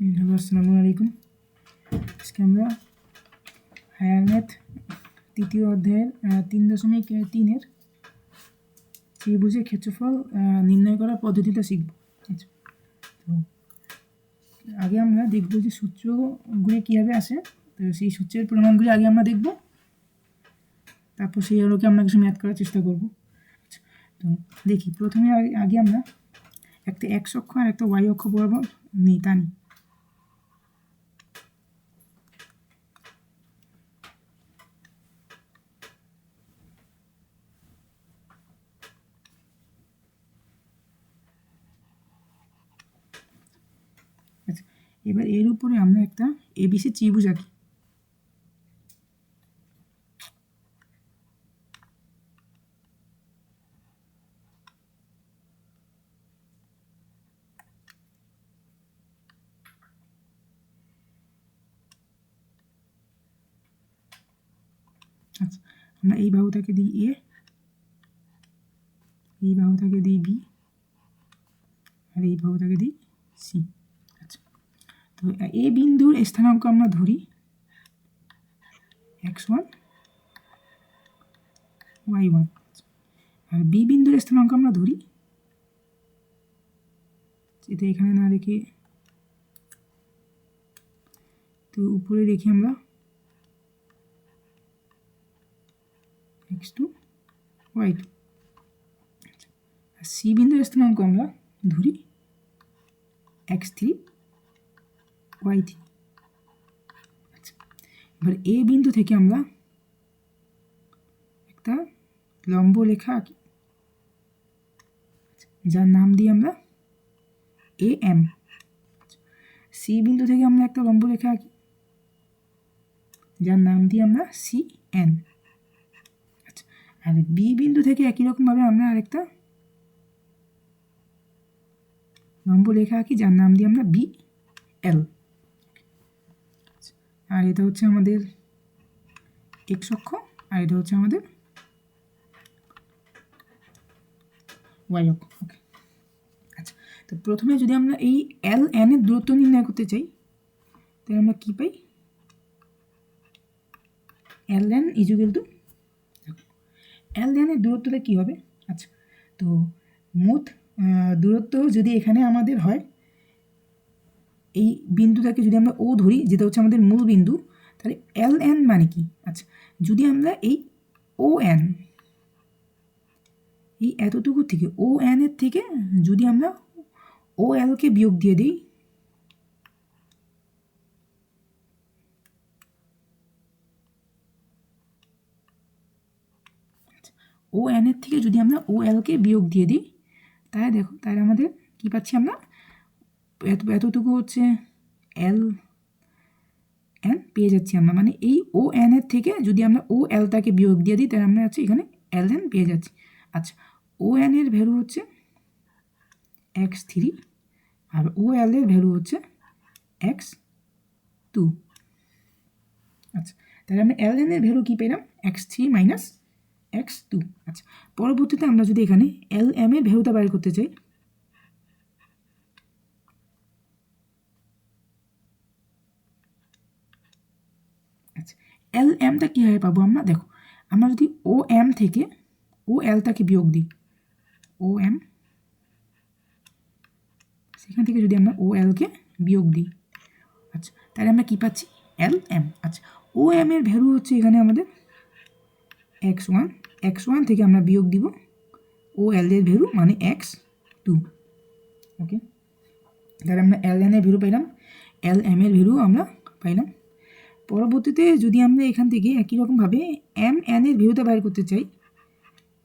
Hello, আসসালামু আলাইকুম। আজকে আমরা হায়ার ম্যাথ তৃতীয় অধ্যায়ের 3.3-এর ত্রিভুজের ক্ষেত্রফল নির্ণয় করার পদ্ধতিটা শিখব। আচ্ছা, তো আগে আমরা দেখব যে সূত্রগুলি কীভাবে আসে। তো সেই সূত্রের প্রমাণগুলি আগে আমরা দেখব, তারপর সেই আলোকে আমরা কিছু ম্যাথ করার চেষ্টা করব। আচ্ছা, তো দেখি প্রথমে আগে আমরা একটা এক্স অক্ষ আর একটা ওয়াই অক্ষ বরাবর টানি। আচ্ছা, এবার এর উপরে আমরা একটা এবিসি ত্রিভুজ আঁকি। আচ্ছা, আমরা এই বাহুটাকে দিই এ, এই বাহুটাকে দিই বি, আর এই বাহুটাকে দিই সি। আচ্ছা, তো এ বিন্দুর স্থানাঙ্ক আমরা ধরি x1 y1, আর বি বিন্দুর স্থানাঙ্ক আমরা ধরি, এটা এখানে না রেখে তো উপরে রেখে আমরা x2 y2, আর সি বিন্দুর স্থানাঙ্ক আমরা ধরি x3 y3। আচ্ছা, এবার এ বিন্দু থেকে আমরা একটা লম্ব রেখা আঁকি, যার নাম দিই আমরা এ এম। সি বিন্দু থেকে আমরা একটা লম্ব রেখা আঁকি, যার নাম দিই আমরা সি এন। আচ্ছা, আর বি বিন্দু থেকে একই রকমভাবে আমরা আরেকটা লম্ব রেখা আঁকি, যার নাম দিই আমরা বি এল। আর এটা হচ্ছে আমাদের এক্স অক্ষ, আর এটা হচ্ছে আমাদের ওয়াই অক্ষ। ওকে, আচ্ছা, তো প্রথমে যদি আমরা এই এল এন এর দূরত্ব নির্ণয় করতে চাই, তাহলে আমরা কী পাই? L N equal to, L N এর দূরত্বটা কী হবে? আচ্ছা, তো মোট দূরত্ব যদি এখানে আমাদের হয়, এই বিন্দুটাকে যদি আমরা ও ধরি, যেটা হচ্ছে আমাদের মূল বিন্দু, তাহলে এল এন মানে কি? আচ্ছা, যদি আমরা এই ও এন, এই এতটুকু থেকে ও এন এর থেকে যদি আমরা ও এলকে বিয়োগ দিয়ে দিই, ও এন এর থেকে যদি আমরা ও এলকে বিয়োগ দিয়ে দিই, তাহলে দেখো, তাহলে আমাদের কী পাচ্ছি আমরা? এতটুকু হচ্ছে এল এন পেয়ে যাচ্ছি আমরা, মানে এই ও এন এর থেকে যদি আমরা ও এলটাকে বিয়োগ দিয়ে দিই, তাহলে আমরা হচ্ছে এখানে এল এন পেয়ে যাচ্ছি। আচ্ছা, ও এন এর ভ্যালু হচ্ছে x3, আর ও এল এর ভ্যালু হচ্ছে x2। আচ্ছা, তাহলে আমরা এল এন এর ভ্যালু কী পেলাম? x3 minus x2। আচ্ছা, পরবর্তীতে আমরা যদি এখানে এল এম এর ভ্যালুটা বাইর করতে চাই, আচ্ছা, এল এমটা কীভাবে পাবো আমরা? দেখো, আমরা যদি ও এম থেকে ও এলটাকে বিয়োগ দিই, ও এম, সেখান থেকে যদি আমরা ও এলকে বিয়োগ দিই, আচ্ছা, তাহলে আমরা কী পাচ্ছি? L M. আচ্ছা, ও এম এর ভ্যালু হচ্ছে এখানে আমাদের x1 থেকে আমরা বিয়োগ দিব ও এল এর ভ্যালু, মানে x2। ওকে, তাহলে আমরা এল এন এর ভ্যালু পাইলাম, এল এম এর ভ্যালু আমরা পাইলাম। পরবর্তীতে যদি আমরা এখান থেকে একই রকমভাবে এম এন এর ভ্যালুটা বাইর করতে চাই,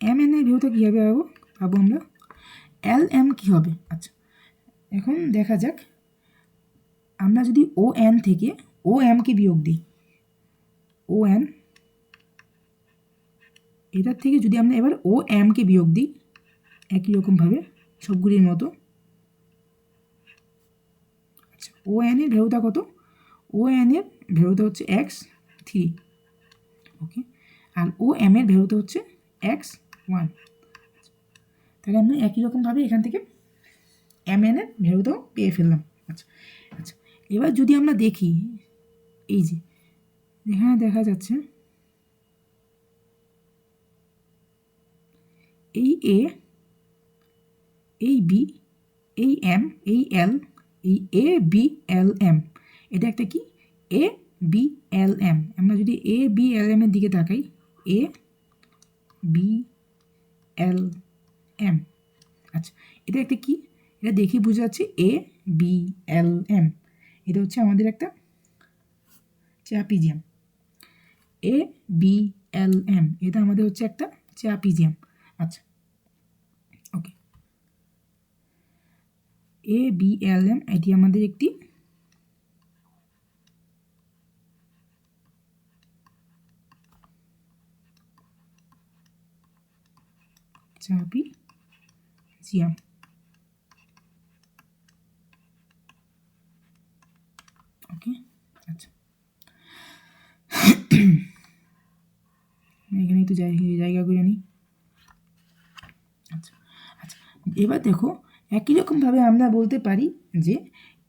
এম এন এর ভ্যালুটা কীভাবে পাবো আমরা? এল এম কী হবে? আচ্ছা, এখন দেখা যাক, আমরা যদি ও এন থেকে ও এমকে বিয়োগ দিই, ও এন, এটার থেকে যদি আমরা এবার ও এমকে বিয়োগ দিই একই রকমভাবে সবগুলির মতো, আচ্ছা, ও এন এর ভ্যালুটা কত? ও এন এর ভ্যালুটা হচ্ছে x3, ওকে, আর ও এম এর ভ্যালুটা হচ্ছে x1। তাহলে আমরা একই রকমভাবে এখান থেকে এম এন এর ভ্যালুটাও পেয়ে ফেললাম। আচ্ছা, আচ্ছা, এবার যদি আমরা দেখি, এই যে এখানে দেখা যাচ্ছে এই এ, এই বি, এই এম, এই এল, এই এ বি এল এম, এটা একটা কি এ বি এল এম। আমরা যদি এ বি এল এম এর দিকে তাকাই, এ বি এল এম, আচ্ছা এটা একটা কি, এটা দেখে বোঝা যাচ্ছে এ বি এল এম, এটা হচ্ছে আমাদের একটা trapezium. A B L M এটা আমাদের হচ্ছে একটা ট্র্যাপিজিয়াম। আচ্ছা ওকে, এ বি এল এম এটি আমাদের একটি ট্র্যাপিজিয়াম। ওকে আচ্ছা, এখানে একটু জায়গা করে নিই। আচ্ছা আচ্ছা, এবার দেখো একই রকমভাবে আমরা বলতে পারি যে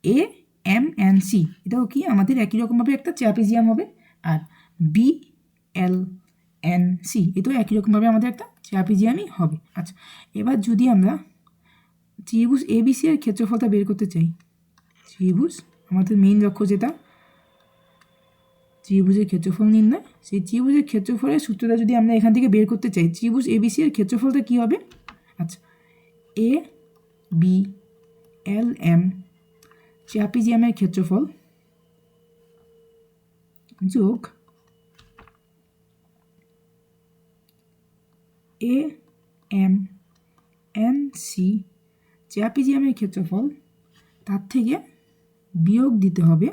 এ এম এন সি এটাও কি আমাদের একই রকমভাবে একটা ট্র্যাপিজিয়াম হবে, আর বি এল এন সি এটাও একই রকমভাবে আমাদের একটা ট্র্যাপিজিয়ামই হবে। আচ্ছা এবার যদি আমরা ত্রিভুজ এবিসি এর ক্ষেত্রফলটা বের করতে চাই, ত্রিভুজ আমাদের মেইন লক্ষ্য যেটা ত্রিভুজের ক্ষেত্রফল নির্ণয়, সেই ত্রিভুজের ক্ষেত্রফলের সূত্রটা যদি আমরা এখান থেকে বের করতে চাই, ত্রিভুজ এবিসি এর ক্ষেত্রফলটা কী হবে? আচ্ছা এ বি এল এম ট্র্যাপিজিয়ামের ক্ষেত্রফল যোগ এ এম এন সি ট্র্যাপিজিয়ামের ক্ষেত্রফল, তার থেকে বিয়োগ দিতে হবে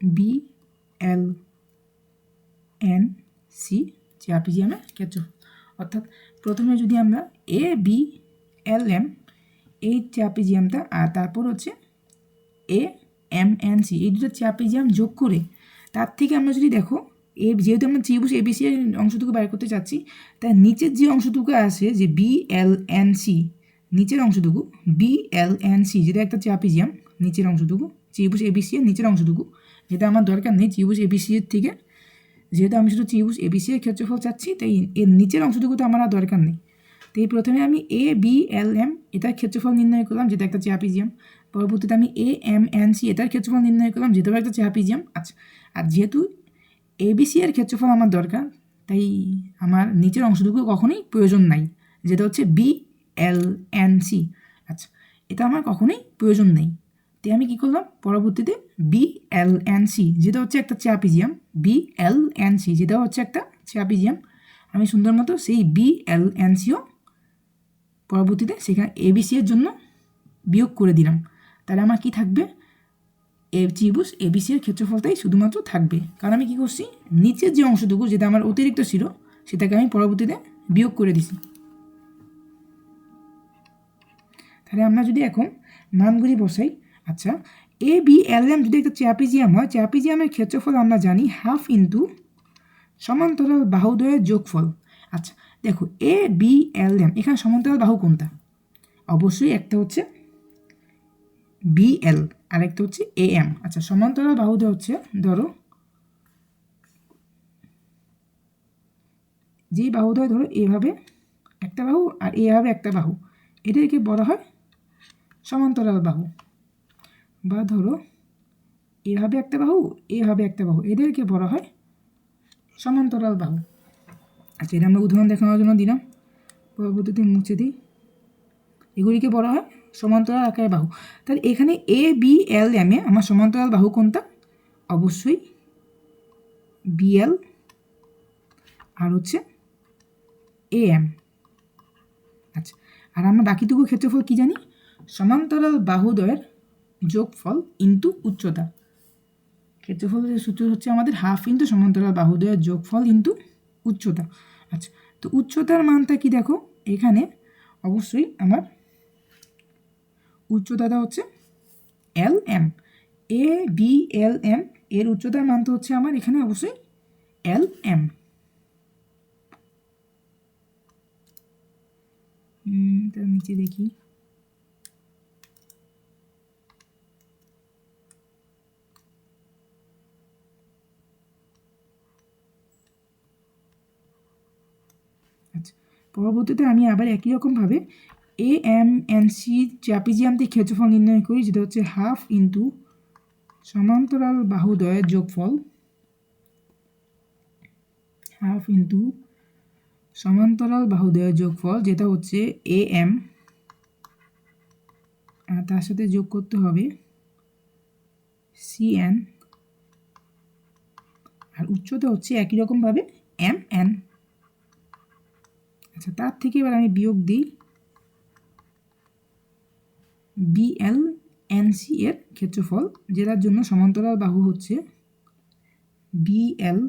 বি এল এন সি ট্র্যাপিজিয়ামের ক্ষেত্রফল। অর্থাৎ প্রথমে যদি আমরা এ বি এল এম এই ট্র্যাপিজিয়ামটা, আর তারপর হচ্ছে এ এম এন সি এই দুটো ট্র্যাপিজিয়াম যোগ করে তার থেকে আমরা যদি দেখো যেহেতু আমরা ত্রিভুজ এবিসি এর অংশটুকু বাইর করতে চাচ্ছি, তার নিচের যে অংশটুকু আছে যে বি এল এন সি, নিচের অংশটুকু বি এল এন সি যেটা একটা ট্র্যাপিজিয়াম, নিচের অংশটুকু ত্রিভুজ এবিসি এর নিচের অংশটুকু, যেটা আমার দরকার নেই ত্রিভুজ এবিসি এর থেকে, যেহেতু আমি শুধু ত্রিভুজ এবিসি এর ক্ষেত্রফল চাচ্ছি, তাই এর নিচের অংশটুকু তো আমার আর দরকার নেই। তো এই প্রথমে আমি এ বি এল এম এটার ক্ষেত্রফল নির্ণয় করলাম, যেটা একটা ট্র্যাপিজিয়াম। পরবর্তীতে আমি এ এম এন সি এটার ক্ষেত্রফল নির্ণয় করলাম, যেটাও একটা ট্র্যাপিজিয়াম। আচ্ছা, আর যেহেতু এবিসি এর ক্ষেত্রফল আমার দরকার, তাই আমার নিচের অংশটুকু কখনোই প্রয়োজন নাই, যেটা হচ্ছে বি এল এন সি। আচ্ছা, এটা আমার কখনোই প্রয়োজন নেই। তাই আমি কী করলাম, পরবর্তীতে বি এল এন সি যেটা হচ্ছে একটা trapezium, B L N C যেটা হচ্ছে একটা ট্র্যাপিজিয়াম, আমি সুন্দর মতো সেই বি এল এন সিও পরবর্তীতে সেখানে এবিসি এর জন্য বিয়োগ করে দিলাম। তাহলে আমার কি থাকবে, ত্রিভুজ এবিসি এর ক্ষেত্রফলটাই শুধুমাত্র থাকবে, কারণ আমি কী করছি নিচের যে অংশটুকু যেটা আমার অতিরিক্ত ছিল সেটাকে আমি পরবর্তীতে বিয়োগ করে দিছি। তাহলে আমরা যদি এখন মানগুলি বসাই, আচ্ছা এ বি এল এম যদি একটা ট্র্যাপিজিয়াম হয়, ট্র্যাপিজিয়ামের ক্ষেত্রফল আমরা জানি হাফ ইন্টু সমান্তরাল বাহুদ্বয়ের যোগফল। আচ্ছা দেখো এ বি এল এম, এখানে সমান্তরাল বাহু কোনটা? অবশ্যই একটা হচ্ছে বি এল আর একটা হচ্ছে এ এম। আচ্ছা সমান্তরাল বাহুদ্বয় হচ্ছে, ধরো যেই বাহুদ্বয় ধরো এভাবে একটা বাহু আর এভাবে একটা বাহু, এদেরকে বলা হয় সমান্তরাল বাহু। বা ধরো এভাবে একটা বাহু এভাবে একটা বাহু, এদেরকে বলা হয় সমান্তরাল বাহু। আচ্ছা এটা আমরা উদাহরণ দেখানোর জন্য দিলাম, পরবর্তীতে মুছে দিই। এগুলিকে বলা হয় সমান্তরাল আকারের বাহু। তাহলে এখানে A B L M A আমার সমান্তরাল বাহু কোনটা? অবশ্যই বিএল আর হচ্ছে এ এম। আচ্ছা, আর আমরা বাকিটুকু ক্ষেত্রফল কি জানি? সমান্তরাল বাহুদ্বয়ের যোগফল ইন্টু উচ্চতা। ক্ষেত্রফলের সূত্র হচ্ছে আমাদের হাফ ইন্টু সমান্তরাল বাহুদ্বয়ের যোগফল ইন্টু উচ্চতা। আচ্ছা, তো উচ্চতার মানটা কি দেখো, এখানে অবশ্যই আমার উচ্চতাটা হচ্ছে L M, A B L M এর উচ্চতার মান তো হচ্ছে আমার এখানে অবশ্যই এল এম। তার নিচে দেখি, পরবর্তীতে আমি আবার একই রকমভাবে A M N C trapezium দিয়ে ক্ষেত্রফল নির্ণয় করি, যেটা হচ্ছে হাফ ইন্টু সমান্তরাল বাহুদ্বয়ের যোগফল, হাফ ইন্টু সমান্তরাল বাহুদ্বয়ের যোগফল, যেটা হচ্ছে এ এম, আর তার সাথে যোগ করতে হবে সি এন, আর উচ্চতা হচ্ছে একই রকমভাবে এম এন। আচ্ছা, তার থেকে এবার আমি বিয়োগ দিই বিএল এন সি এর ক্ষেত্রফল, যেটার জন্য সমান্তরাল বাহু হচ্ছে বিএল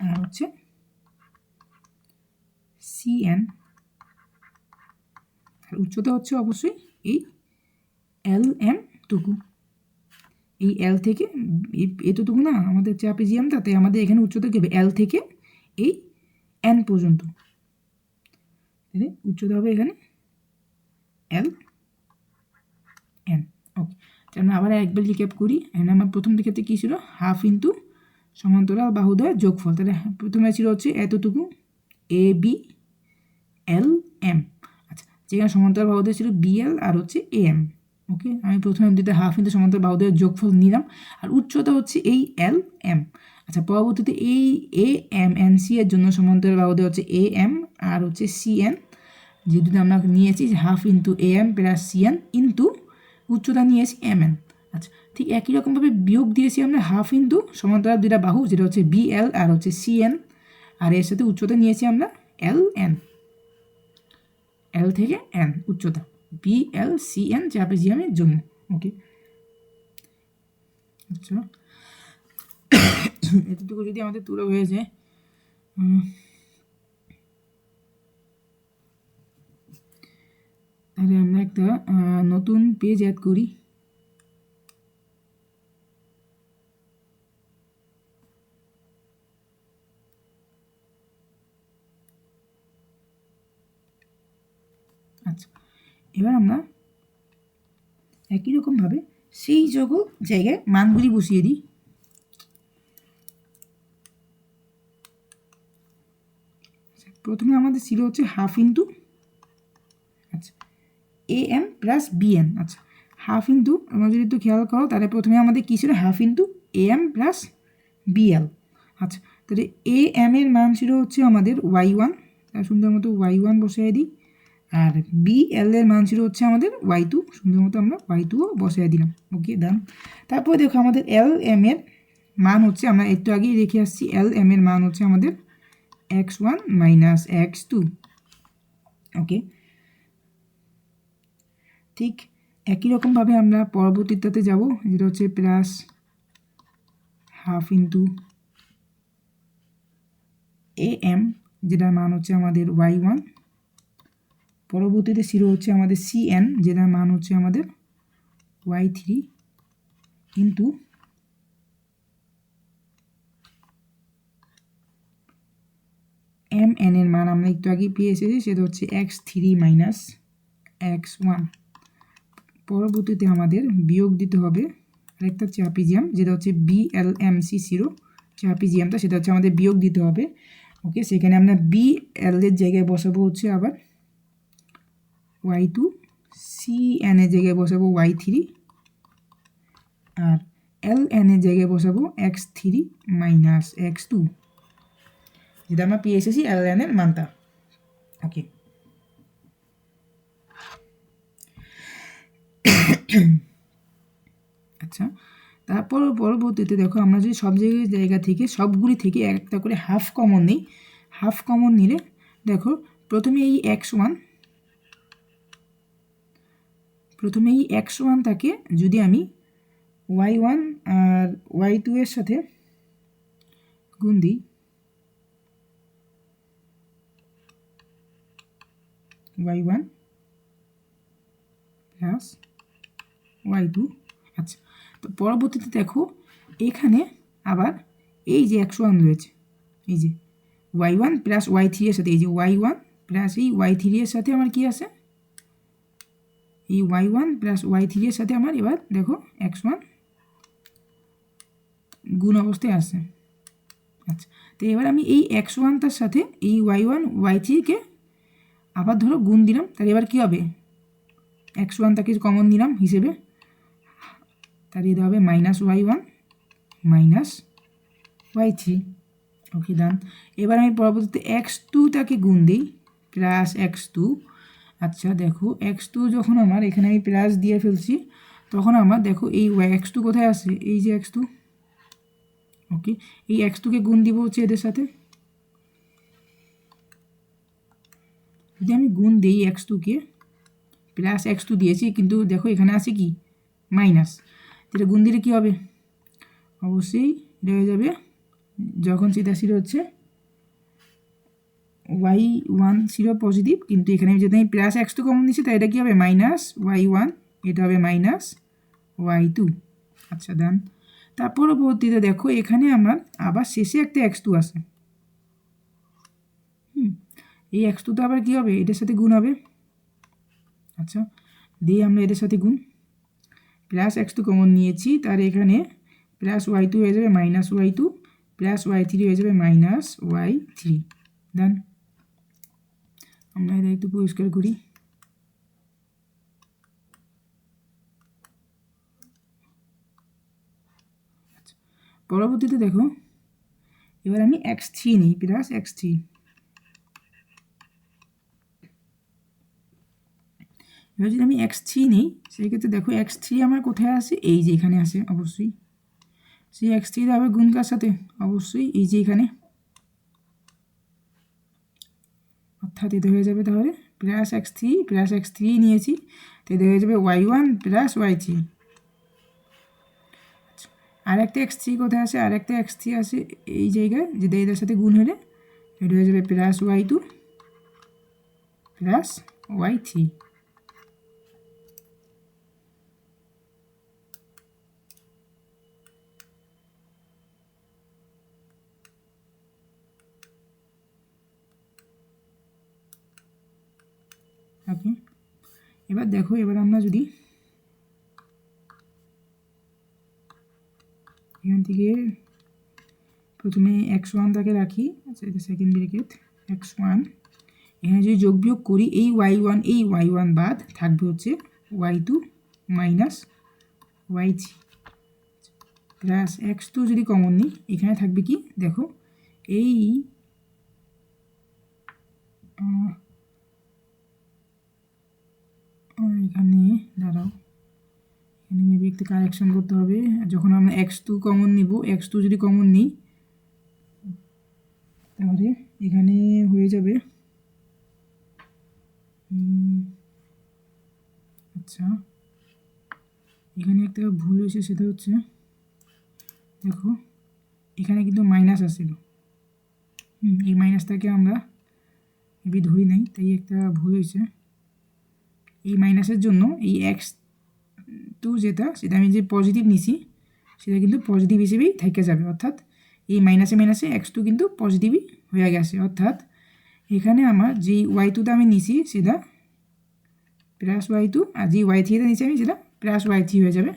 আর হচ্ছে সিএন, আর উচ্চতা হচ্ছে অবশ্যই এই এল এম টুকু। এই এল থেকে এতটুকু না আমাদের ট্রাপিজিয়াম, তাতে আমাদের এখানে উচ্চতা কি হবে এল থেকে এই এন পর্যন্ত, উচ্চতা হবে এখানে এল এন। ওকে, তাহলে আবার একবার রিক্যাপ করি। এখানে আমার প্রথম ক্ষেত্রে কী ছিল, হাফ ইন্টু সমান্তরাল বাহুদ্বয় যোগফল, তাহলে প্রথমে ছিল হচ্ছে এতটুকু এ বি এল এম। আচ্ছা, যেখানে সমান্তরাল বাহুদ্বয় ছিল বিএল আর হচ্ছে এ এম। ওকে, আমি প্রথমে দুটো হাফ ইন্টু সমান্তরাল বাহুদ্বয়ের যোগফল নিলাম, আর উচ্চতা হচ্ছে এই এল এম। আচ্ছা, পরবর্তীতে এই এ এম এন সি এর জন্য সমান্তরাল বাহুদ্বয় হচ্ছে এ এম আর হচ্ছে সি এন, যে দুটো আমরা নিয়েছি half into A M plus C N into উচ্চতা নিয়েছি এম এন। আচ্ছা, ঠিক একই রকমভাবে বিয়োগ দিয়েছি আমরা হাফ ইন্টু সমান্তরাল দুটা বাহু, যেটা হচ্ছে বি এল আর হচ্ছে সি এন, আর এর সাথে উচ্চতা নিয়েছি আমরা এল এন, এল থেকে এন উচ্চতা বি এল সি এন ট্রাপিজিয়ামের জন্য। ওকে, আচ্ছা, এতটুকু যদি আমাদের তুলে হয়ে যায়, তাহলে আমরা একটা নতুন পেজ অ্যাড করি। আচ্ছা, এবার আমরা একই রকমভাবে সেই জায়গায় মানগুলি বসিয়ে দিই। প্রথমে আমাদের ছিল হচ্ছে হাফ ইন্টু, আচ্ছা, A M plus B N. আচ্ছা, হাফ ইন্টু, আমরা যদি একটু খেয়াল করো তাহলে প্রথমে আমাদের কী ছিল, half into A M plus B L. আচ্ছা, তাহলে এ এম এর মান ছিল হচ্ছে আমাদের ওয়াই ওয়ান, তার সুন্দর মতো ওয়াই ওয়ান বসাই দিই, আর বি এল এর মান ছিল হচ্ছে আমাদের ওয়াই টু, সুন্দর মতো আমরা ওয়াই টুও বসাই দিলাম। ওকে, ডান। তারপরে দেখো আমাদের এল এম এর মান হচ্ছে, আমরা একটু আগেই রেখে আসছি, এল এম এর মান হচ্ছে আমাদের x1 মাইনাস x2। ওকে, ঠিক একই রকমভাবে আমরা পরবর্তীটাতে যাব, যেটা হচ্ছে plus half into A M, যেটার মান হচ্ছে আমাদের y1, পরবর্তীতে ছিল হচ্ছে আমাদের cn, যেটার মান হচ্ছে আমাদের y3 ইন্টু mn এর মান আমরা একটু আগে পেয়ে এসেছি, সেটা হচ্ছে x3 মাইনাস x1। পরবর্তীতে আমাদের বিয়োগ দিতে হবে আরেকটা ট্রাপিজিয়াম, যেটা হচ্ছে BLMC0 ট্রাপিজিয়ামটা, সেটা হচ্ছে আমাদের বিয়োগ দিতে হবে। ওকে, সেখানে আমরা BL এর জায়গায় বসাবো হচ্ছে আবার y2, CN এর জায়গায় বসাবো y3, আর LN এর জায়গায় বসাবো x3 মাইনাস x2, যেটা আমরা পেয়ে এসেছি LN এর মানটা। ওকে, আচ্ছা, তারপর পরবর্তীতে দেখো আমরা যদি সব জায়গা থেকে সবগুলি থেকে একটা করে হাফ কমন নিই, হাফ কমন নিলে দেখো প্রথমে এই x1টাকে যদি আমি y1 আর y2 এর সাথে গুণ দিই, y1 প্লাস y2। আচ্ছা, তো পরবর্তীতে দেখো এখানে আবার এই যে x1 রয়েছে, এই যে y1 প্লাস y3 এর সাথে, এই যে y1 প্লাস এই y3 এর সাথে আমার কি আছে, এই y1 প্লাস y3 এর সাথে আমার এবার দেখো x1 গুণ অবস্থায় আসে। আচ্ছা, তো এবার আমি এই x1 তার সাথে এই y1 y3কে আবার ধরো গুণ দিলাম, তাহলে এবার কী হবে, x1 তাকে কমন নিলাম হিসেবে, তাহলে এটা হবে -y1 -y3। ওকে ডান। এবার আমি পরবর্তীতে x2 তাকে গুণ দিই +x2। আচ্ছা দেখো x2 যখন আমার এখানে আমি প্লাস দিয়ে ফেলছি, তখন আমার দেখো এই x2 কোথায় আসে, এই যে x2। ওকে, এই x2কে গুণ দিব হচ্ছে এদের সাথে। যদি আমি গুণ দিই x2কে, +x2 দিয়েছি, কিন্তু দেখো এখানে আছে কি মাইনাস, এটা গুণ দিলে কী হবে, অবশ্যই এটা হয়ে যাবে, যখন সেটা ছিল হচ্ছে y1 ছিল পজিটিভ, কিন্তু এখানে যদি আমি +x2 কমন দিচ্ছি, তাই এটা কী হবে -y1, এটা হবে -y2। আচ্ছা ডান। তার পরবর্তীতে দেখো এখানে আমার আবার শেষে একটা x2 আসে। এই x2 তো আবার কী হবে, এটার সাথে গুণ হবে। আচ্ছা দিয়ে আমরা এদের সাথে গুণ, +x2 কমন নিয়েছি, তার এখানে +y2 হয়ে যাবে -y2, +y3 হয়ে যাবে -y3। দেন আমরা এটা একটু পরিষ্কার করি। পরবর্তীতে দেখো এবার আমি x3 নিই, +x3। এবার যদি আমি x3 নিই, সেই ক্ষেত্রে দেখো x3 আমার কোথায় আসে, এই যে এখানে আসে অবশ্যই। সেই x3 হবে গুণ কার সাথে, অবশ্যই এই যে এখানে, অর্থাৎ এতে হয়ে যাবে তাহলে +x3 নিয়েছি, তো এতে হয়ে যাবে y1 +y3। আরেকটা x3 কোথায় আসে, আরেকটা x3 আসে এই জায়গায়, যেটা এদের সাথে গুণ হলে এটা হয়ে যাবে +y2 +y3। ওকে, এবার দেখো এবার আমরা যদি এখান থেকে প্রথমে x1 তাকে রাখি, আচ্ছা এটা সেকেন্ড ব্র্যাকেট x1, এখানে যদি যোগ বিয়োগ করি, এই y1 বাদ থাকবে হচ্ছে y2 -y3 +x2 যদি কমন নিই, এখানে থাকবে কি দেখো, এই এখানে দাঁড়াও, এখানে মেবি একটু কারেকশন করতে হবে। যখন আমরা x2 কমন নিব, x2 যদি কমন নিই, তাহলে এখানে হয়ে যাবে, আচ্ছা এখানে একটা ভুল হয়েছে, সেটা হচ্ছে দেখো এখানে কিন্তু মাইনাস আসছিল, এই মাইনাসটাকে আমরা মেবি ধরি নাই, তাই একটা ভুল হয়েছে। এই মাইনাসের জন্য এই x2 যেটা, সেটা আমি যে পজিটিভ নিছি, সেটা কিন্তু পজিটিভ হিসেবেই থেকে যাবে, অর্থাৎ এই মাইনাসে x2 কিন্তু পজিটিভই হয়ে গেছে, অর্থাৎ এখানে আমার যেই y2টা আমি নিছি সেটা +y2, আর যেই y3টা নিছি আমি সেটা +y3 হয়ে যাবে।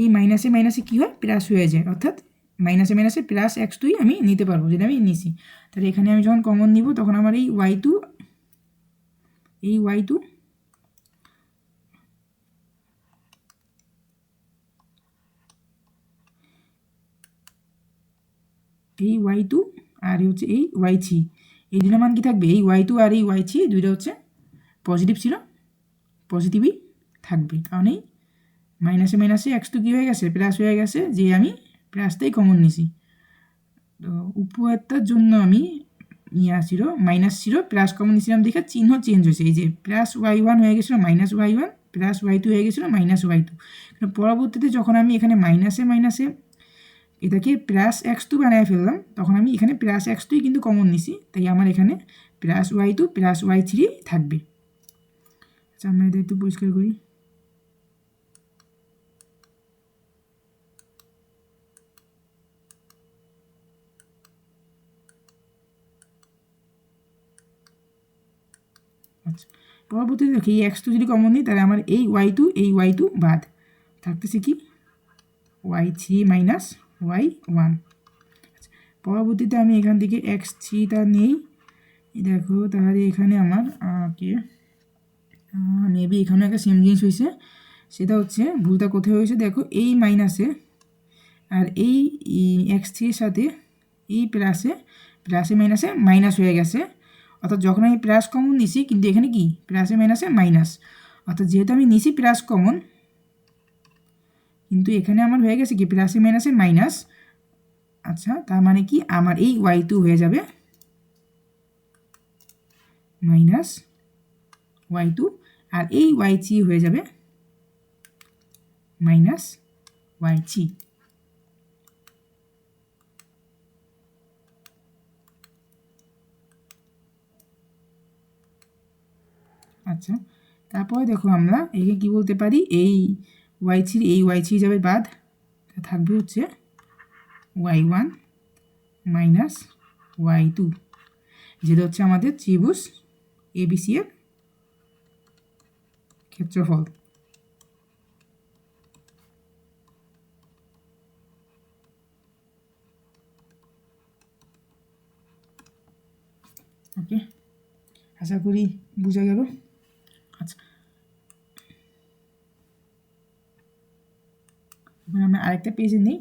এই মাইনাসে কী হয়, প্লাস হয়ে যায়, অর্থাৎ মাইনাসে +x2 আমি নিতে পারবো, যেটা আমি নিছি। তাহলে এখানে আমি যখন কমন নিব, তখন আমার এই y2 এই y2 আর হচ্ছে এই y3, এই দুটো মান কি থাকবে, এই y2 আর এই y3 দুইটা হচ্ছে পজিটিভ ছিল, পজিটিভই থাকবে, কারণ এই মাইনাসে x2 কী হয়ে গেছে, প্লাস হয়ে গেছে, যে আমি প্লাসটাই কমন নিছি। তো উপরেরটার জন্য আমি ছিল মাইনাস ছিল, প্লাস কমন নিয়েছিলাম দেখে চিহ্ন চেঞ্জ হয়েছে, এই যে +y1 হয়ে গেছিলো -y1, +y2 হয়ে গেছিলো -y2। পরবর্তীতে যখন আমি এখানে মাইনাসে এটাকে +x2 বানিয়ে ফেললাম, তখন আমি এখানে +x2 কিন্তু কমন নিছি, তাই আমার এখানে +y2 +y3 থাকবে। আচ্ছা আমরা এটা একটু পরিষ্কার করি। আচ্ছা পরবর্তীতে দেখি এই x2 যদি কমন নিই, তাহলে আমার এই y2 বাদ থাকতেছে কি y3 - y1। পরবর্তীতে আমি এখান থেকে x3টা নেই, দেখো তাহলে এখানে আমার কে মেবি এখানে একটা সেম জিনিস হয়েছে। সেটা হচ্ছে ভুলটা কোথায় হয়েছে, দেখো এই মাইনাসে আর এই x3 এর সাথে এই প্লাসে মাইনাসে মাইনাস হয়ে গেছে। অর্থাৎ যখন আমি প্লাস কমন নিছি, কিন্তু এখানে কি প্লাসে মাইনাসে মাইনাস, অর্থাৎ যেহেতু আমি নিছি প্লাস কমন, কিন্তু এখানে আমার হয়ে গেছে কি প্লাসে মাইনাসে মাইনাস। আচ্ছা, তার মানে কি আমার এই y2 হয়ে যাবে মাইনাস y2, আর এই y3 হয়ে যাবে মাইনাস y3। আচ্ছা, তারপরে দেখো আমরা একে কি বলতে পারি, এই y3 যাবে বাদ, থাকবে হচ্ছে y1 মাইনাস y2, যেটা হচ্ছে আমাদের ত্রিভুজ ABC এর ক্ষেত্রফল। ওকে, আশা করি বোঝা গেল। আচ্ছা, এবার আমরা আরেকটা পেজে নিই,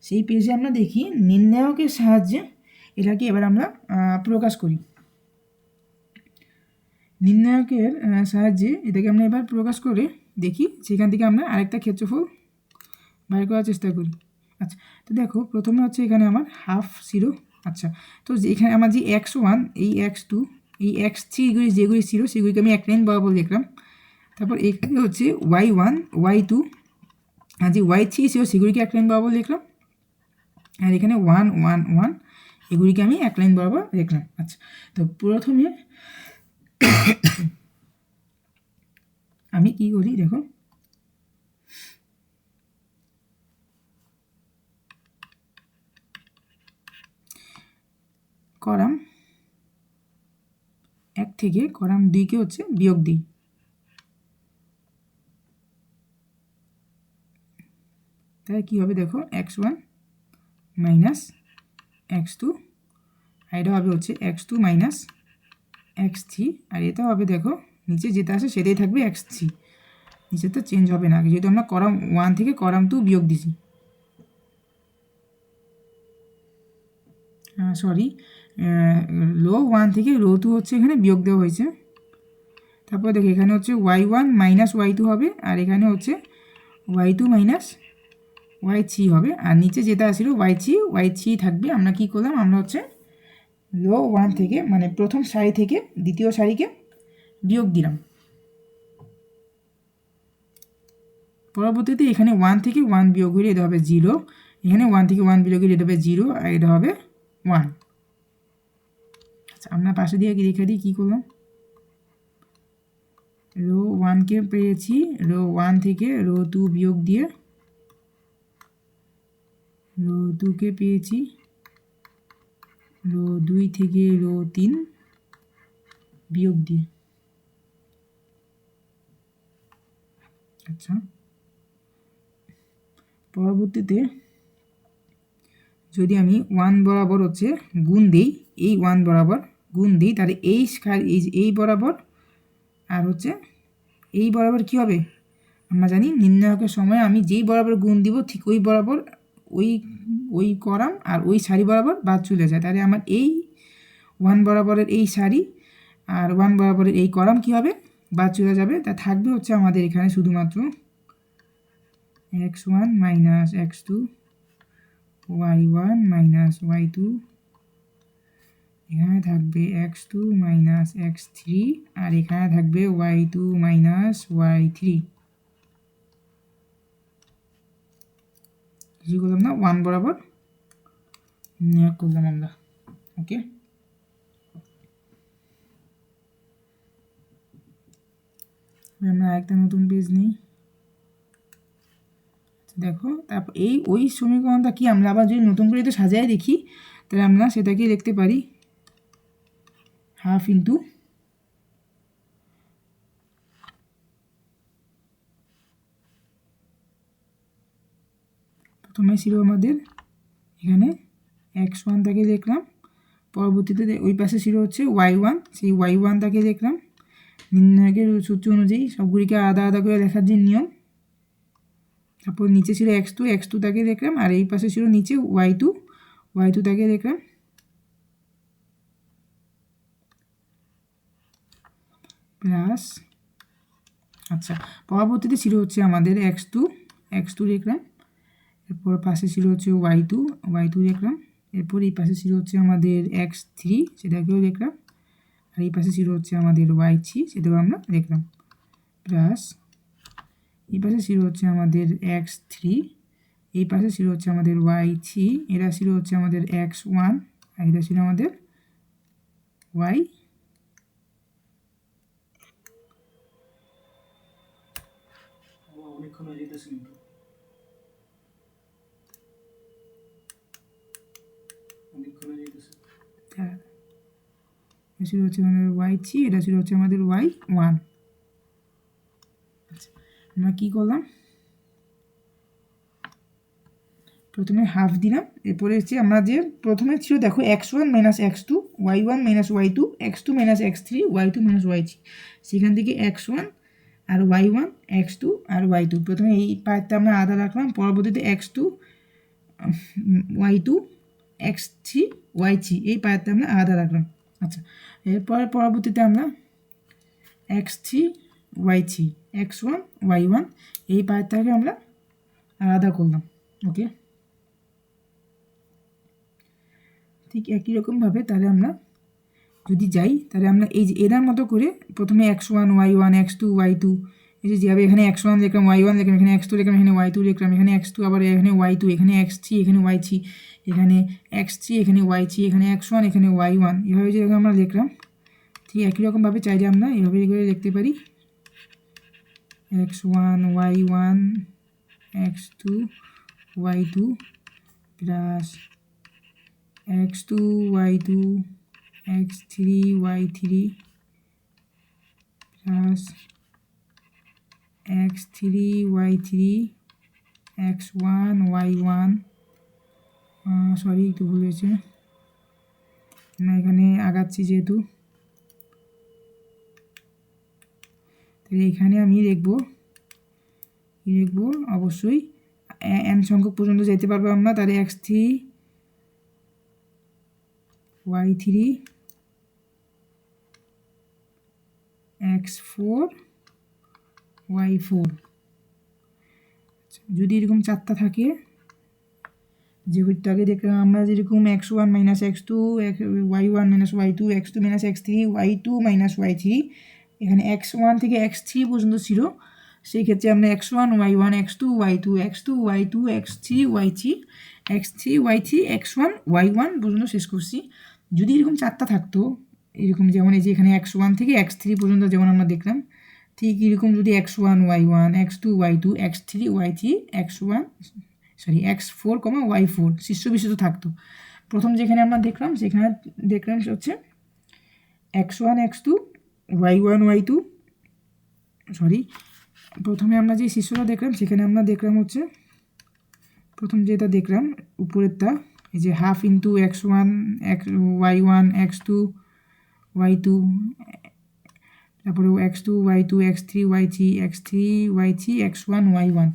সেই পেজে আমরা দেখি নির্ণায়কের সাহায্যে এটাকে এবার আমরা প্রকাশ করি। নির্ণায়কের সাহায্যে এটাকে আমরা এবার প্রকাশ করে দেখি, সেখান থেকে আমরা আরেকটা ক্ষেত্রফল বের করার চেষ্টা করি। আচ্ছা, তো দেখো প্রথমে হচ্ছে এখানে আমার হাফ 0। আচ্ছা, তো এখানে আমার যে x1 এই x2 এই x3 যেগুলি ছিল সেগুলিকে আমি এক লাইন বরাবর লিখলাম। তারপর এখানে হচ্ছে y1 y2 আর যে y3 ছিল সেগুলিকে এক লাইন বরাবর লিখলাম, আর এখানে 1 1 1 এগুলিকে আমি এক লাইন বরাবর লিখলাম। আচ্ছা, তো প্রথমে আমি কি করি দেখো, কলাম 1 থেকে কলাম 2কে হচ্ছে বিয়োগ দিই। তাহলে কী হবে দেখো, x1 মাইনাস x2, আর এটা হবে হচ্ছে x2 মাইনাস x3, আর এটা হবে দেখো নিচে যেটা আসে সেটাই থাকবে x3, নিচে তো চেঞ্জ হবে না, যেহেতু আমরা কলাম 1 থেকে কলাম 2 বিয়োগ দিছি। সরি, লো 1 থেকে লো 2 হচ্ছে এখানে বিয়োগ দেওয়া হয়েছে। তারপর দেখো এখানে হচ্ছে y1 মাইনাস y2 হবে, আর এখানে হচ্ছে y2 মাইনাস y3 হবে, আর নিচে যেটা আসছিল y3 থাকবে। আমরা কি করলাম, আমরা হচ্ছে লো 1 থেকে মানে প্রথম সারি থেকে দ্বিতীয় সারিকে বিয়োগ দিলাম। পরবর্তীতে এখানে 1 থেকে 1 বিয়োগ হলে এটা হবে 0, এখানে 1 থেকে 1 বিয়োগ হলে এটা হবে 0, আর এটা হবে 1। আচ্ছা, আমরা পাশে দিয়ে রেখে দিই, কী করলাম, রো 1কে পেয়েছি, রো 1 থেকে রো 2 বিয়োগ দিয়ে রো 2কে পেয়েছি, রো 2 থেকে রো 3 বিয়োগ দিয়ে। আচ্ছা, পরবর্তীতে যদি আমি 1 বরাবর হচ্ছে গুণ দিই, এই 1 বরাবর গুণ দিই, তাহলে এই বরাবর আর হচ্ছে এই বরাবর কি হবে, আমরা জানি নির্ণায়কের সময় আমি যেই বরাবর গুণ দিব ঠিক ওই বরাবর ওই কলাম আর ওই সারি বরাবর বাদ চলে যায়। তাহলে আমার এই 1 বরাবরের এই সারি আর 1 বরাবরের এই কলাম কি হবে, বাদ চলে যাবে। তা থাকবে হচ্ছে আমাদের এখানে শুধুমাত্র x1 minus x2, y1 minus y2, এখানে থাকবে x2 মাইনাস x3, আর এখানে থাকবে y2 মাইনাস y3। কিছু করলাম না, 1 বরাবর করলাম আমরা। ওকে, আমরা একটা নতুন পেজ নিই। দেখো তারপর ওই সমীকরণটা কি আমরা আবার যদি নতুন করে এটা সাজায় দেখি, তাহলে আমরা সেটাকে লিখতে পারি হাফ ইন্টু প্রথমে ছিল আমাদের এখানে x1টাকে দেখলাম, পরবর্তীতে ওই পাশে ছিল হচ্ছে y1, সেই y1টাকে দেখলাম। নির্ণায়কের সূত্র অনুযায়ী সবগুলিকে আলাদা আলাদা করে লেখার যে নিয়ম। তারপর নিচে ছিল x2টাকে দেখলাম, আর এই পাশে ছিল নিচে y2টাকে দেখলাম। প্লাস আচ্ছা, পরবর্তীতে ছিল হচ্ছে আমাদের x2 দেখলাম, এরপর পাশে ছিল হচ্ছে y2 দেখলাম, এরপর এই পাশে ছিল হচ্ছে আমাদের x3, সেটাকেও দেখলাম, আর এই পাশে ছিল হচ্ছে আমাদের y3, সেটাও আমরা দেখলাম। প্লাস এই পাশে ছিল হচ্ছে আমাদের x3, এই পাশে ছিল হচ্ছে আমাদের y3, এরা ছিল হচ্ছে আমাদের x1, আর এটা ছিল আমাদের y। অনেকক্ষণ হয়ে যেতেছে কিন্তু হ্যাঁ, এটা ছিল হচ্ছে আমাদের y3, এটা ছিল হচ্ছে আমাদের y1। আচ্ছা, আমরা কী করলাম, প্রথমে হাফ দিলাম, এরপরে হচ্ছে আমরা যে প্রথমে ছিল দেখো x1 minus x2, y1 minus y2, x2 minus x3, y2 minus y3, সেখান থেকে x1 আর y1, x2 আর y2, প্রথমে এই পার্টটা আমরা আলাদা রাখলাম, পরবর্তীতে x2, y2, x3, y3 এই পার্টটা আমরা আলাদা রাখলাম। আচ্ছা, এরপর পরবর্তীতে আমরা x3, y3, x1, y1 এই পার্টটাকে আমরা আলাদা করলাম। ওকে, ঠিক একই রকমভাবে তাহলে আমরা যদি যাই, তাহলে আমরা এই যে এরার মতো করে প্রথমে x1, y1, x2, y2, এই যে যাবে এখানে x1 লিখলাম, y1 লিখলাম, এখানে x2 লিখলাম, এখানে y2 লিখলাম, এখানে x2 আবার এখানে y2, এখানে x3, এখানে y3, এখানে x3, এখানে y3, এখানে x1, এখানে y1, এভাবে যেরকম আমরা লিখলাম, ঠিক একই রকমভাবে চাইলে আমরা এভাবে করে লিখতে পারি x1, y1, x2, y2 plus x2, y2, x3, y3 plus x3, y3, x1, y1, sorry একটু ভুল হয়েছে, আমরা এখানে আগাচ্ছি যেহেতু, তাহলে এখানে আমি লিখবো অবশ্যই n সংখ্যক পর্যন্ত যেতে পারবো আমরা, তাহলে x3, y3, x4, y4। যদি এরকম চারটা থাকে, যেহেতু আগে দেখলাম আমরা যেরকম x1 minus x2, y1 minus y2, x2 minus x3, y2 minus y3, এখানে x1 থেকে x3 পর্যন্ত ছিল, সেই ক্ষেত্রে আমরা x1, y1, x2, y2, x2, y2, x3, y3, x3, y3, x1, y1 পর্যন্ত শেষ করছি। যদি এরকম চারটা থাকতো, এরকম যেমন এই যে এখানে x1 থেকে x3 পর্যন্ত যেমন আমরা দেখলাম, ঠিক এরকম যদি x1, y1, x2, y2, x3, y3, x4, y4 শীর্ষ বিশিষ্ট থাকতো। প্রথম যেখানে আমরা দেখলাম সেখানে দেখলাম হচ্ছে x1, x2, y1, y2, প্রথমে আমরা যে শীর্ষটা দেখলাম সেখানে আমরা দেখলাম হচ্ছে প্রথম যেটা দেখলাম উপরেরটা, এই যে half into x1, y1, x2, y2, তারপরে x2, y2, x3, y3, x3, y3, x1, y1,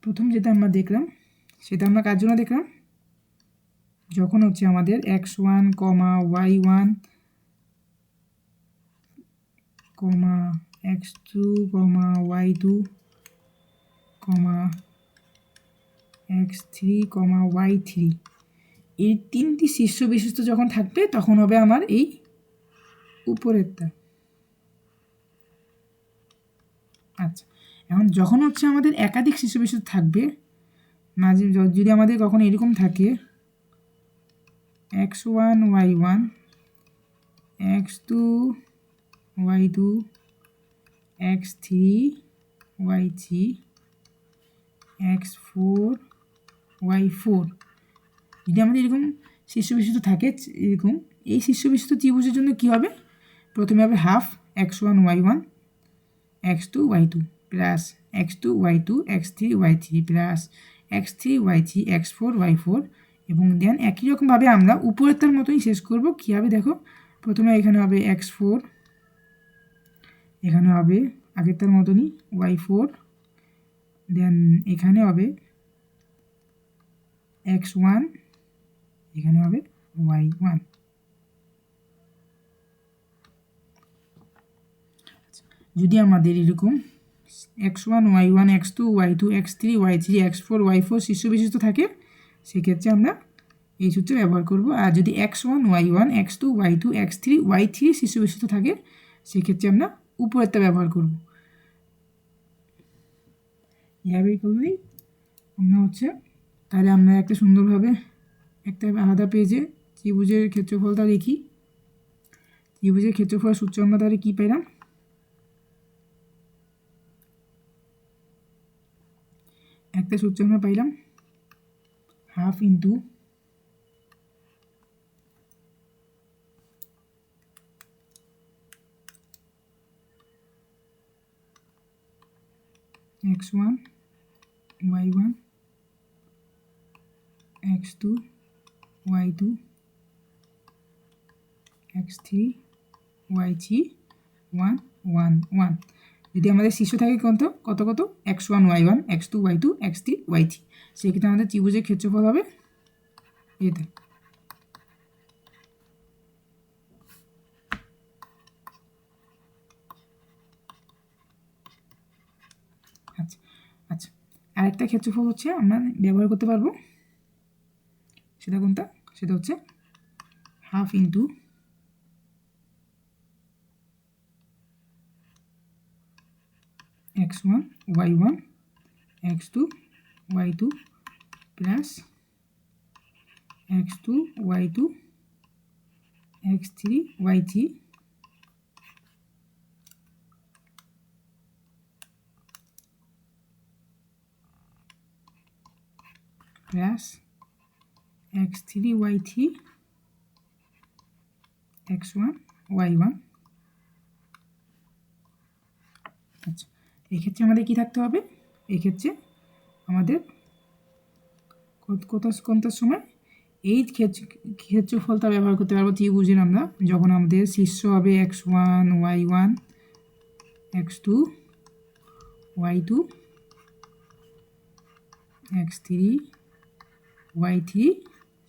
প্রথম যেটা আমরা দেখলাম সেটা আমরা কার জন্য দেখলাম, যখন হচ্ছে আমাদের x1, y1, x2, y2, x3, y3 এই তিনটি শীর্ষ বিশিষ্ট যখন থাকবে তখন হবে আমার এই উপরেরটা। আচ্ছা, এখন যখন হচ্ছে আমাদের একাধিক শীর্ষ বিশিষ্ট থাকবে, মাঝে যদি আমাদের কখনো এরকম থাকে x1, y1, x2, y2, x3, y3, x4, y4, যদি আমাদের এরকম শীর্ষ বিশিষ্ট থাকে এরকম, এই শীর্ষ বিশিষ্ট ত্রিভুজের জন্য কী হবে, প্রথমে হবে half x1, y1, x2, y2 plus x2, y2, x3, y3 plus x3, y3, x4, y4, এবং দেন একই রকমভাবে আমরা উপরেরটার মতোই শেষ করব। কী হবে দেখো, প্রথমে এখানে হবে x4, এখানে হবে আগেরটার মতনই y4, দেন এখানে হবে x1, এখানে হবে y1। যদি আমাদের এরকম x1 y1 x2 y2 x3 y3 x4 y4 শীর্ষ বিশিষ্ট থাকে, সেক্ষেত্রে আমরা এই সূত্র ব্যবহার করব। আর যদি x1 y1 x2 y2 x3 y3 শীর্ষ বিশিষ্ট থাকে, সেক্ষেত্রে আমরা উপরেরটা ব্যবহার করব। এভাবেই করলেই আমরা তাহলে আমরা একটা সুন্দরভাবে একটা আলাদা পেজে ত্রিভুজের ক্ষেত্রফলটা লিখি। ত্রিভুজের ক্ষেত্রফল সূত্র আমরা তাহলে কী পেলাম, একটা সূত্র আমরা পাইলাম half into x1 y1 x2 y2 x3 y3 1 1 1। যদি আমাদের শীর্ষ থাকে কত কত কত x1 y1 x2 y2 x3 y3, সেক্ষেত্রে আমাদের ত্রিভুজের ক্ষেত্রফল হবে এটা। আচ্ছা আচ্ছা, আরেকটা ক্ষেত্রফল আমরা ব্যবহার করতে পারবো, সেটা কোনটা, সেটা half into x1 y1 x2 y2 plus x2 y2 x3 y3 plus x3 y3 x1 y1। আচ্ছা, এক্ষেত্রে আমাদের কী থাকতে হবে, এক্ষেত্রে আমাদের কোনটার সময় এই ক্ষেত্রফলটা ব্যবহার করতে পারবো ত্রিভুজের আমরা, যখন আমাদের শীর্ষ হবে x1 y1 x2 y2 x3 y3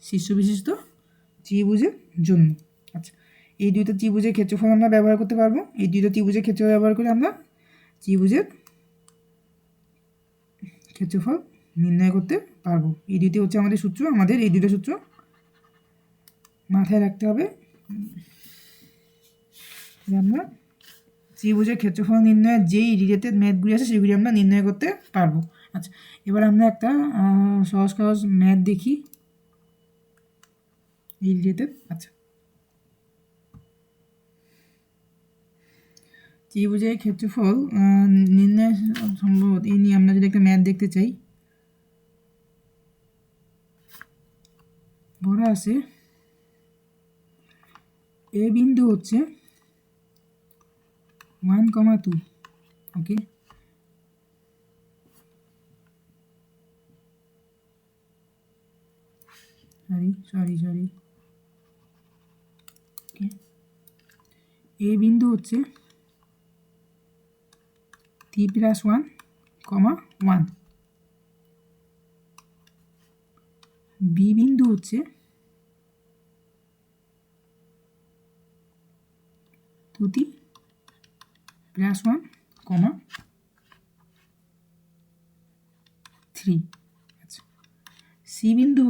শীর্ষ বিশিষ্ট ত্রিভুজের জন্য। আচ্ছা, এই দুইটা ত্রিভুজের ক্ষেত্রফল আমরা ব্যবহার করতে পারবো। এই দুইটা ত্রিভুজের ক্ষেত্রফল ব্যবহার করে আমরা ত্রিভুজের ক্ষেত্রফল নির্ণয় করতে পারবো। এই দুইটি আমাদের সূত্র, আমাদের এই দুইটা সূত্র মাথায় রাখতে হবে। আমরা ত্রিভুজের ক্ষেত্রফল নির্ণয়ের যেই রিলেটেড ম্যাথগুলি আছে সেগুলি আমরা নির্ণয় করতে পারবো। আচ্ছা, এবার আমরা একটা সহজ সহজ ম্যাথ দেখি এই রিলেটেড। আচ্ছা, ত্রিভুজের ক্ষেত্রফল নির্ণয় সম্ভবত এই নিয়ে আমরা যদি একটা ম্যাথ দেখতে চাই, বলা আছে এ বিন্দু 1,2, ওকে, সরি ওকে, এ বিন্দু 3+1, 1, বি বিন্দু 2+1, 3। আচ্ছা, সি বিন্দু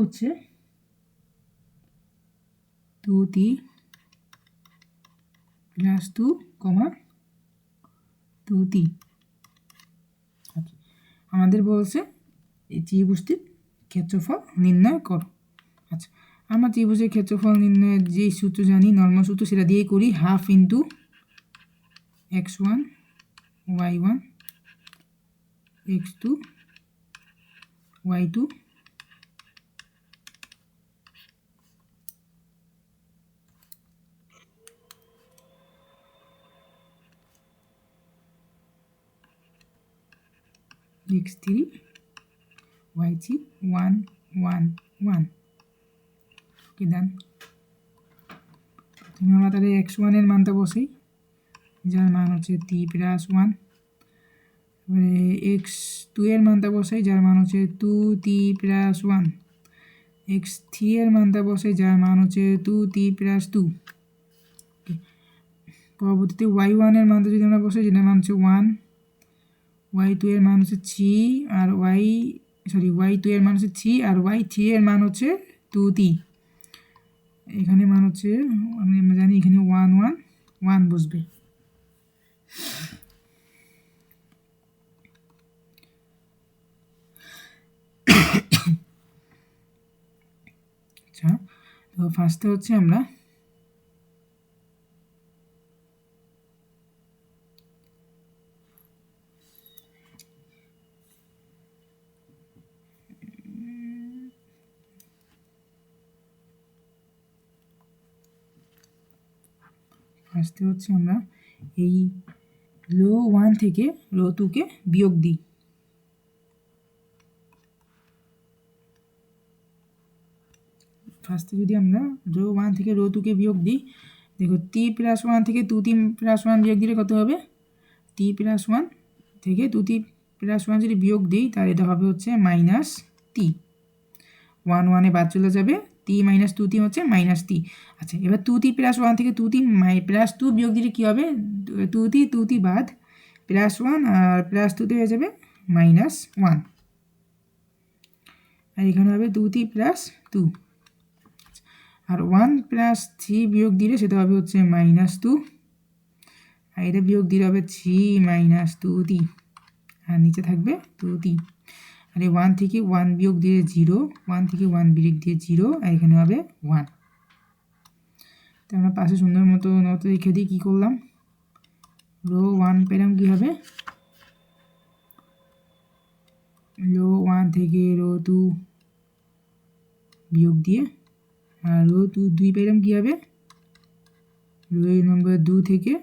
2+2, 2, আমাদের বলছে এই ত্রিভুজটির ক্ষেত্রফল নির্ণয় করো। আচ্ছা, আমরা ত্রিভুজের ক্ষেত্রফল নির্ণয়ের যে সূত্র জানি, নর্মাল সূত্র, সেটা দিয়ে করি। Half into x1 y1 x2 y2 x3 y3 1 1 1। কি দেন তুমি আমরা তাহলে x1 এর মানটা বসাই, যার মান হচ্ছে t প্লাস 1। এবারে x2 এর মানটা বসাই, যার মান হচ্ছে 2t প্লাস 1। x3 এর মানটা বসাই, যার মান হচ্ছে 2t প্লাস 2। পরবর্তীতে y1 এর মানটা যদি আমরা বসাই, যেটার মান হচ্ছে 1, y2 এর মান হচ্ছে 3 আর y2 এর মান হচ্ছে 3 আর y3 এর মান হচ্ছে 2t। এখানে মান হচ্ছে আমরা জানি এখানে 1 1 1 বসবে। আচ্ছা, তো ফার্স্টে হচ্ছে আমরা এই রো 1 থেকে রো 2 কে বিয়োগ দিই। ফার্স্টে যদি আমরা রো 1 থেকে রো 2 কে বিয়োগ দিই, দেখো t প্লাস 1 থেকে 2t প্লাস 1 বিয়োগ দিলে কত হবে? t প্লাস 1 থেকে 2t প্লাস 1 যদি বিয়োগ দিই, তাহলে এটা হবে হচ্ছে মাইনাস t। 1 1 এ বাদ চলে যাবে, t মাইনাস 2t হচ্ছে মাইনাস t। আচ্ছা, এবার 2t প্লাস 1 থেকে 2t প্লাস 2 বিয়োগ দিলে কী হবে? 2t বাদ প্লাস 1 আর প্লাস 2তে হয়ে যাবে মাইনাস 1, আর এখানে হবে 2t প্লাস 2। আর 1 প্লাস 3 বিয়োগ দিলে সেটা হবে হচ্ছে মাইনাস 2, আর এটা বিয়োগ দিলে হবে 3 মাইনাস 2t, আর নিচে থাকবে 2t। আর এই 1 থেকে 1 বিয়োগ দিয়ে 0, 1 থেকে 1 বিয়োগ দিয়ে 0, আর এখানে হবে 1। তো আমরা পাশে সুন্দর মতো লিখে দিই। কী করলাম? রো 1 পেলাম কী হবে? রো 1 থেকে রো 2 বিয়োগ দিয়ে, আর রো 2 পেলাম কী হবে? রো নম্বর 2 থেকে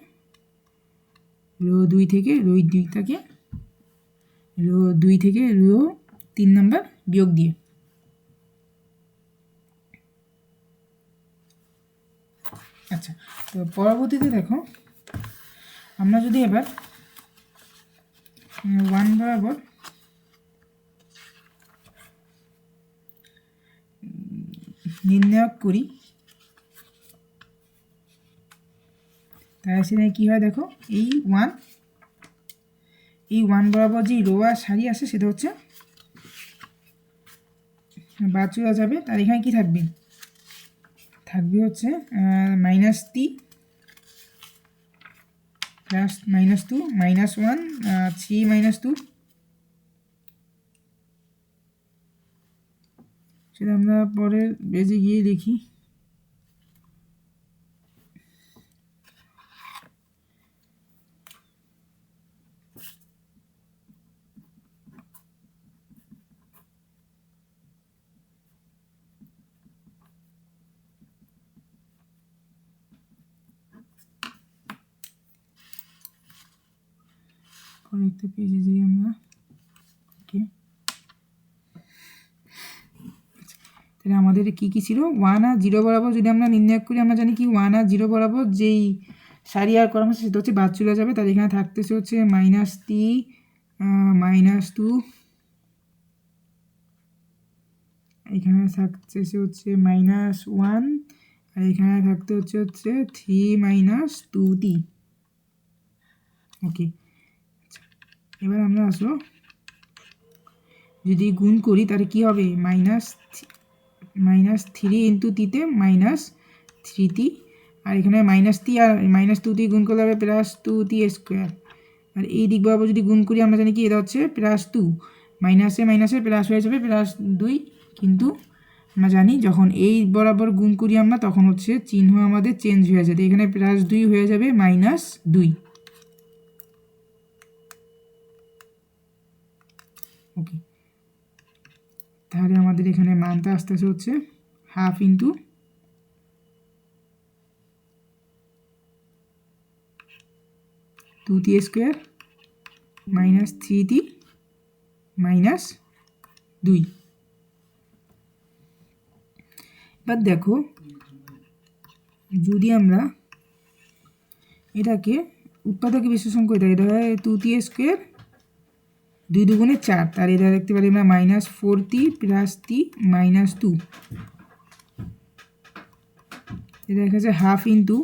রো 2 থেকে রো 2 থেকে রো 2 থেকে রো 3 নম্বর বিয়োগ দিয়ে। আচ্ছা, তো পরবর্তীতে দেখো আমরা যদি এবার 1 বরাবর নির্ণায়ক করি, তাহলে সেখানে কী হয় দেখো, এই 1 বরাবর যে রো আর সারি আসে সেটা হচ্ছে বাদ চলে যাবে। তার এখানে কী থাকবে? থাকবে হচ্ছে মাইনাস টি প্লাস মাইনাস 2 মাইনাস 1 3 মাইনাস 2। সেটা আমরা পরের পেজে গিয়ে দেখি। পরের পেজে যাই আমরা। ওকে, তাহলে আমাদের কী কী ছিল? 1 আর 0 বরাবর যদি আমরা নির্ণয় করি, আমরা জানি কি 1 আর 0 বরাবর যেই সারি আর কলাম আছে সেটা হচ্ছে বাদ চলে যাবে। তাহলে এখানে থাকতেছে হচ্ছে মাইনাস টি মাইনাস 2, এখানে থাকতেছে হচ্ছে মাইনাস 1, আর এখানে থাকতে হচ্ছে 3 মাইনাস 2t। ওকে, এবার আমরা আসবো যদি গুণ করি তাহলে কী হবে? মাইনাস 3 ইন্টু টিতে মাইনাস 3t, আর এখানে মাইনাস টি আর মাইনাস 2t গুণ করলে হবে প্লাস 2t স্কোয়ার। আর এই দিক বরাবর যদি গুণ করি, আমরা জানি কি এটা হচ্ছে প্লাস 2, মাইনাসে মাইনাসে প্লাস হয়ে যাবে প্লাস 2। কিন্তু আমরা জানি যখন এই বরাবর গুণ করি আমরা, তখন হচ্ছে চিহ্ন আমাদের চেঞ্জ হয়ে যাবে, এখানে প্লাস 2 হয়ে যাবে মাইনাস 2। ওকে, তাহলে আমাদের এখানে মানটা আসতেছে হচ্ছে half into 2t square minus 3t minus 2। এবার দেখো যদি আমরা এটাকে উৎপাদকে বিশ্লেষণ করি এটা হয় 2t স্কোয়ার 2 দুগুণে 4, তার এটা দেখতে পারি আমরা -4t + t - 2, এটা দেখা যাচ্ছে হাফ ইন্টু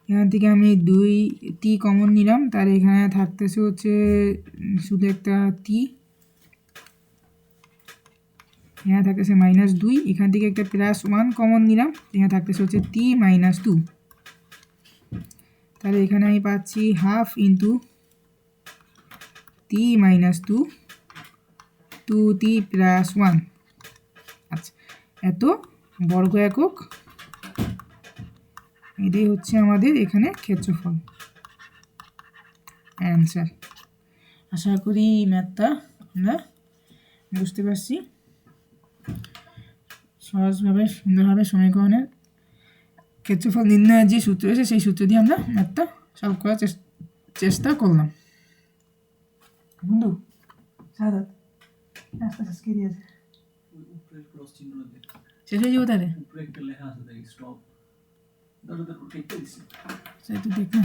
এখান থেকে আমি 2t কমন নিলাম, তার এখানে থাকতেছে হচ্ছে শুধু একটা t, এখানে থাকতেছে -2, এখান থেকে একটা +1 কমন নিলাম, এখানে থাকতেছে হচ্ছে t - 2, তাহলে এখানে আমি পাচ্ছি হাফ ইন্টু t - 2 2t + 1। আচ্ছা, এত বর্গ একক, এটাই হচ্ছে আমাদের এখানে ক্ষেত্রফল অ্যান্সার। আশা করি ম্যাথটা আমরা বুঝতে পারছি। সহজভাবে সুন্দরভাবে সমীকরণের ক্ষেত্রফল নির্ণয়ের যে সূত্র রয়েছে সেই সূত্র দিয়ে আমরা ম্যাথটা সলভ করার চেষ্টা করলাম। বন্ধু সাদাত আস্তে আস্তে কে দিয়েছে উপরে ক্রস চিহ্ন দে শেষ হয়ে যাবে তাহলে উপরে একটা লেখা আছে দেখ স্টপ দাদা কেটে দিছি সেই তো দেখ না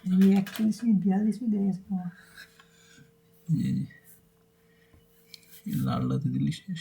এই 41 মিনিট 42 মিনিট হয়ে গেছে। জি জি লাল লাতে দিলি শেষ।